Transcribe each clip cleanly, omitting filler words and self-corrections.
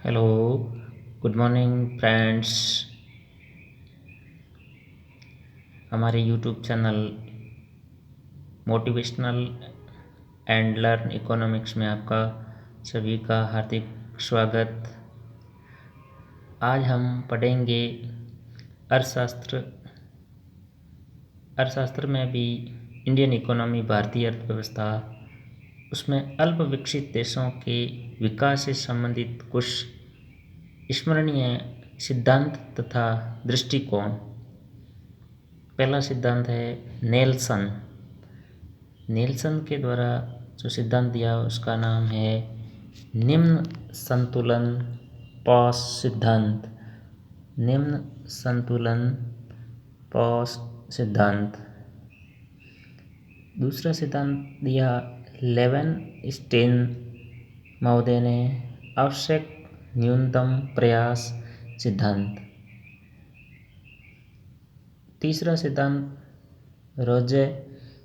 Hello, good morning friends. हमारे YouTube channel motivational and learn economics में आपका सभी का हार्दिक स्वागत। आज हम पढ़ेंगे अर्थशास्त्र। अर्थशास्त्र में भी इंडियन इकोनॉमी, भारतीय अर्थव्यवस्था, उसमें अल्प विकसित देशों के विकास से संबंधित कुछ स्मरणीय सिद्धांत तथा दृष्टिकोण। पहला सिद्धांत है नेल्सन। नेल्सन के द्वारा जो सिद्धांत दिया उसका नाम है निम्न संतुलन पॉस सिद्धांत। निम्न संतुलन पॉस सिद्धांत। दूसरा सिद्धांत दिया लेवेनस्टीन महोदय ने, आवश्यक न्यूनतम प्रयास सिद्धांत। तीसरा सिद्धांत रोजे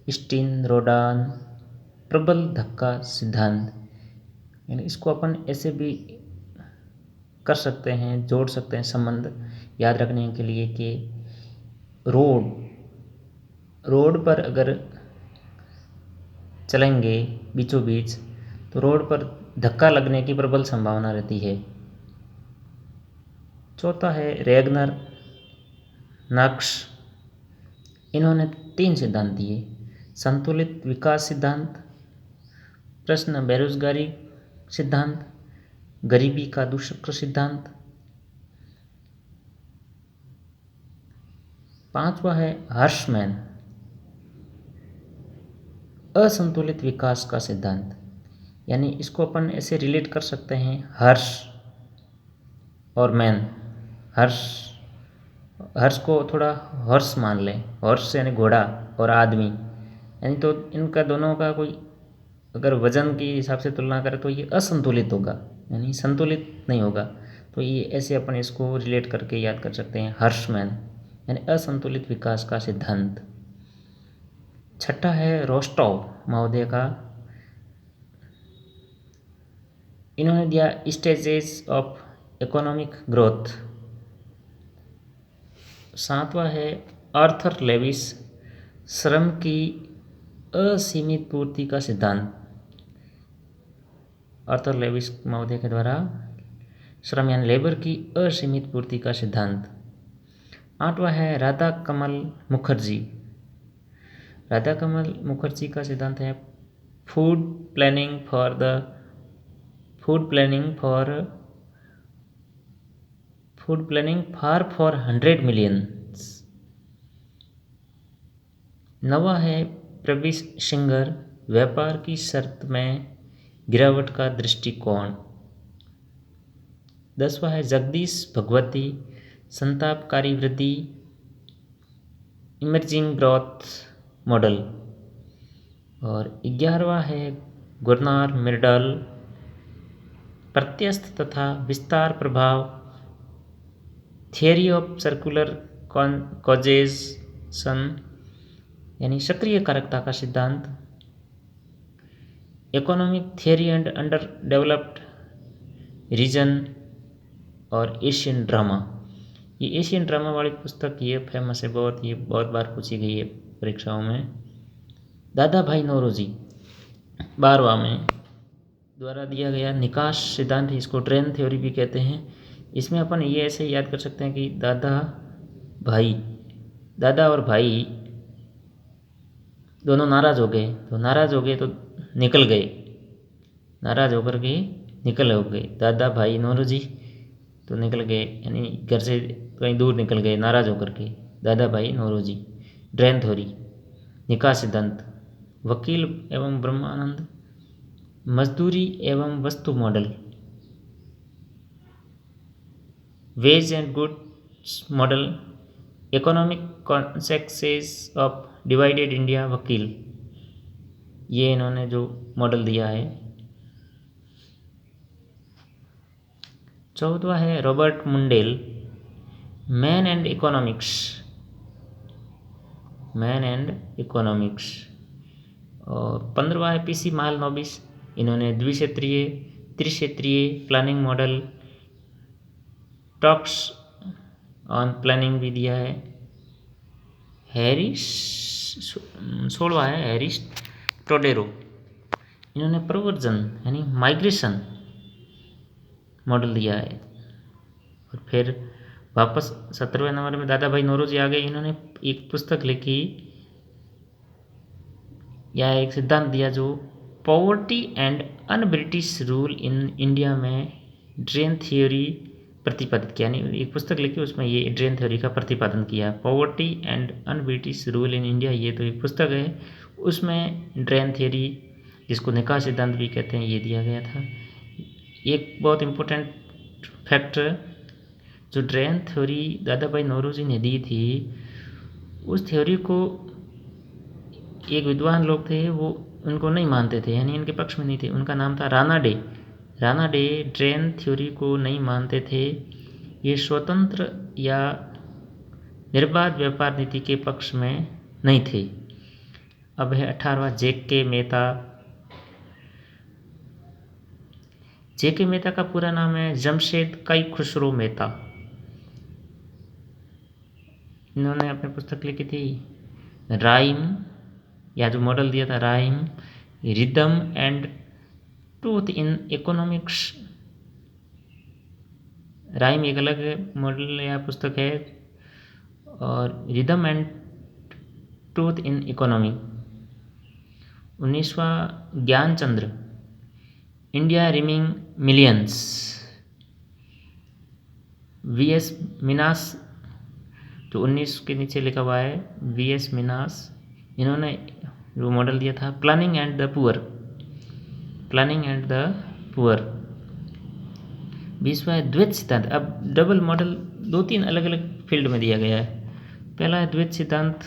स्टीन रोडान, प्रबल धक्का सिद्धांत। यानी इसको अपन ऐसे भी कर सकते हैं, जोड़ सकते हैं संबंध याद रखने के लिए कि रोड पर अगर चलेंगे बीचों बीच तो रोड पर धक्का लगने की प्रबल संभावना रहती है। चौथा है रेगनर नक्श। इन्होंने 3 सिद्धांत दिए। संतुलित विकास सिद्धांत, प्रश्न बेरोजगारी सिद्धांत, गरीबी का दुष्चक्र सिद्धांत। 5वां है हर्शमैन, असंतुलित विकास का सिद्धांत। यानी इसको अपन ऐसे रिलेट कर सकते हैं, हर्ष और मैन। हर्ष को थोड़ा हॉर्स मान लें, हॉर्स यानी घोड़ा और आदमी, यानी तो इनका दोनों का कोई अगर वजन के हिसाब से तुलना करें तो ये असंतुलित होगा, यानी संतुलित नहीं होगा। तो ये ऐसे अपन इसको रिलेट करके याद कर सकते हैं, हर्शमैन यानी असंतुलित विकास का सिद्धांत। छठा है रोस्टोव महोदय का। इन्होंने दिया स्टेजेस ऑफ इकोनॉमिक ग्रोथ। 7वां है आर्थर लेविस, श्रम की असीमित पूर्ति का सिद्धांत। आर्थर लेविस महोदय के द्वारा श्रम यानी लेबर की असीमित पूर्ति का सिद्धांत। 8वां है राधा कमल मुखर्जी। राधा कमल मुखर्जी का सिद्धांत है फूड प्लानिंग फॉर 100 मिलियन। 9वां है प्रविश सिंगर, व्यापार की शर्त में गिरावट का दृष्टिकोण। 10वां है जगदीश भगवती, संतापकारी वृद्धि, इमर्जिंग ग्रोथ मॉडल। और 11वां है गुरनार मिर्डल, प्रत्यस्थ तथा विस्तार प्रभाव, थियरी ऑफ सर्कुलर कॉजेशन यानी सक्रिय कारकता का सिद्धांत, economic theory and under developed region और एशियन ड्रामा। ये एशियन ड्रामा वाली पुस्तक ये फेमस है बहुत, ये बहुत बार पूछी गई है परीक्षाओं में। दादा भाई नौरोजी 12वां में द्वारा दिया गया निकास सिद्धांत, इसको ट्रेन थ्योरी भी कहते हैं। इसमें अपन ये ऐसे याद कर सकते हैं कि दादा और भाई दोनों नाराज़ हो गए तो निकल गए, नाराज़ होकर के निकल हो गए। दादा भाई नौरोजी तो निकल गए, यानी घर से कहीं दूर निकल गए नाराज़ होकर के, दादा भाई नौरोजी। ड्रेन थ्योरी, निकास सिद्धांत, वकील एवं ब्रह्मानंद, मजदूरी एवं वस्तु model, wage and goods model, economic consequences of divided India, Vakil. ये इन्होंने जो मॉडल दिया है। 14वां है Robert Mundell, man and economics. और 15वां है पीसी महालनोबिस, इन्होंने द्विक्षेत्रीय त्रिक्षेत्रीय planning model, talks on planning भी दिया है। हैरिस 16वां है हैरिस टोडेरो, इन्होंने प्रव्रजन यानी माइग्रेशन मॉडल दिया है। और फिर वापस 17वें नंबर में दादा भाई नौरोजी आ गए, इन्होंने एक पुस्तक लिखी या एक सिद्धांत दिया जो poverty and un British rule in India में ड्रेन थ्योरी प्रतिपादित किया, यानी एक पुस्तक लिखी उसमें ये ड्रेन थ्योरी का प्रतिपादन किया। Poverty and un British rule in India, ये तो एक पुस्तक है, उसमें ड्रेन थ्योरी जिसको निकाह सिद्धांत भी कहते हैं ये दिया गया था। एक बहुत इम्पोर्टेंट फैक्टर, जो ड्रेन थ्योरी दादा भाई नौरोजी ने दी थी, उस थ्योरी को एक विद्वान लोग थे वो उनको नहीं मानते थे, यानी इनके पक्ष में नहीं थे। उनका नाम था Rana day. Rana day drain theory को नहीं मानते थे, ये स्वतंत्र या निर्बाध व्यापार नीति के पक्ष में नहीं थे। अब है 18वां जे.के. मेहता। जे.के. मेहता का पूरा नाम है जमशेद कई खुसरो मेहता। इन्होंने अपनी पुस्तक लिखी थी राइम, या जो मॉडल दिया था rhyme, rhythm and truth in economics. Rhyme एक अलग मॉडल या पुस्तक है, और rhythm and truth in economy. 19वां Gyanchandra, India teeming millions. V S. Minhas, जो 19 के नीचे लिखा हुआ है, वी.एस. मिनास, इन्होंने जो मॉडल दिया था planning and the poor. Planning and the poor. 20वां है द्वैत सिद्धांत। अब डबल मॉडल 2-3 अलग अलग फील्ड में दिया गया है। पहला है द्वैत सिद्धांत,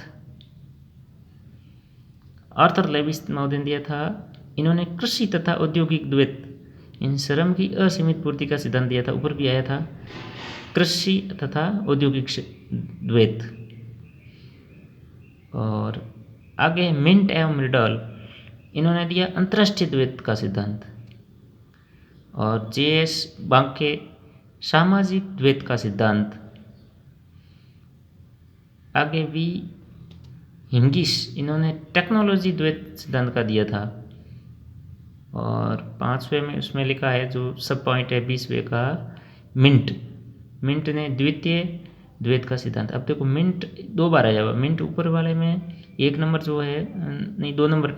आर्थर लेविस महोदय ने दिया था। इन्होंने कृषि तथा औद्योगिक द्वैत, इन श्रम की असीमित पूर्ति का सिद्धांत दिया था, ऊपर भी आया था, कृषि तथा औद्योगिक द्वैत। और आगे मिंट एवं रिडल, इन्होंने दिया अंतर्राष्ट्रीय द्वैत का सिद्धांत। और जे.एस. बांके सामाजिक द्वैत का सिद्धांत। आगे वी हिंगिस, इन्होंने टेक्नोलॉजी द्वैत सिद्धांत का दिया था। और 5वें में उसमें लिखा है जो सब पॉइंट है 20वें का, मिंट ने द्वितीय द्वैत का सिद्धांत। अब देखो मिंट 2 बार आया हुआ। मिंट ऊपर वाले में 1 नंबर जो है, नहीं 2 नंबर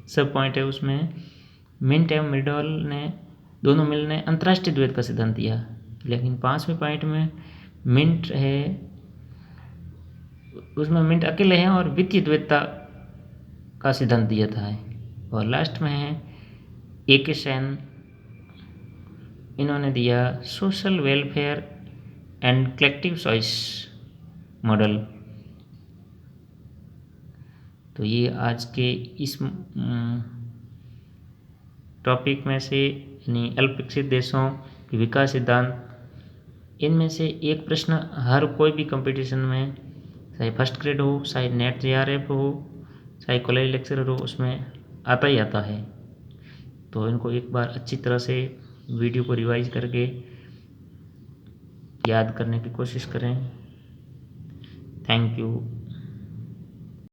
सब पॉइंट है, उसमें मिंट एवं मिडल ने दोनों मिलने अंतर्राष्ट्रीय द्वैत का सिद्धांत दिया। लेकिन 5वें पॉइंट में मिंट है, उसमें मिंट अकेले हैं और वित्तीय द्वैतता का सिद्धांत दिया था। और लास्ट में है ए.के. सेन, इन्होंने दिया social welfare and collective choice model. तो ये आज के इस टॉपिक में से, यानी अल्प विकसित देशों के विकास सिद्धांत, इनमें से एक प्रश्न हर कोई भी कंपटीशन में, चाहे फर्स्ट ग्रेड हो, चाहे नेट जे.आर.एफ. हो, चाहे कॉलेज लेक्चरर हो, उसमें आता ही आता है। तो इनको एक बार अच्छी तरह से वीडियो को रिवाइज करके याद करने की कोशिश करें। Thank you.